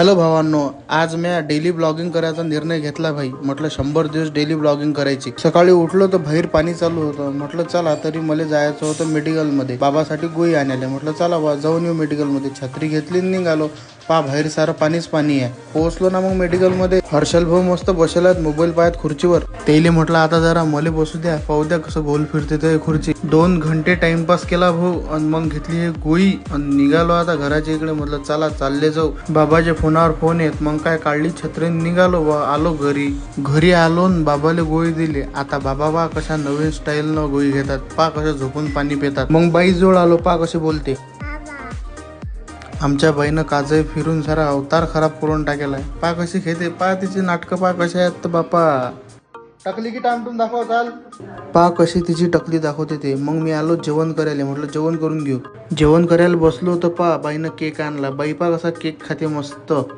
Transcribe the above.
Hello भावांनो, आज मी daily blogging करायचा निर्णय घेतला भाई. म्हटलं 100 दिवस डेली ब्लॉगिंग करायची. सकाळी उठलो तर बाहेर पाणी चालू होतं. म्हटलं चला, तरी मला जायचं होतं मेडिकल मध्ये बाबासाठी गोळी आणायला. म्हटलं चला बा जाऊन येऊ मेडिकल मध्ये. छत्री घेतली निघालो. बाहेर सारं पाणीच पाणी आहे. पोहोचलो ना मग मेडिकल मध्ये. हर्षल भाऊ मस्त बसलात मोबाईल पाहत खुर्चीवर. तेले म्हटलं आता जरा मले बसू द्या, पाहू द्या कसं गोल फिरते ते खुर्ची. 2 घंटे टाइमपास केला भाऊ आणि मग घेतली हे गोळी आणि निघालो आता घराच्या इकडे. म्हटलं चला चालले जाऊ. बाबाच्या फोनावर फोन येत. मग काय काढली छत्री निघालो आलो घरी आलो न बाबाला गोळी दिली. आता बाबा कशा नवीन स्टाईल न गोळी घेतात. कशा झोपून पाणी पितात. मग बाई जोड आलो कशी बोलते. आमच्या बाईनं काजही फिरून सारा अवतार खराब करून टाकेलाय. कशी घेते. तिची नाटकं कशी आहेत बापा. टकली की टामटून दाखव चाल. कशी तिची टकली दाखवते ते. मग मी आलो जेवण करायला. म्हटलं जेवण करून घेऊ. जेवण करायला बसलो तर बाईनं केक आणला. बाई कसा केक खाते मस्त.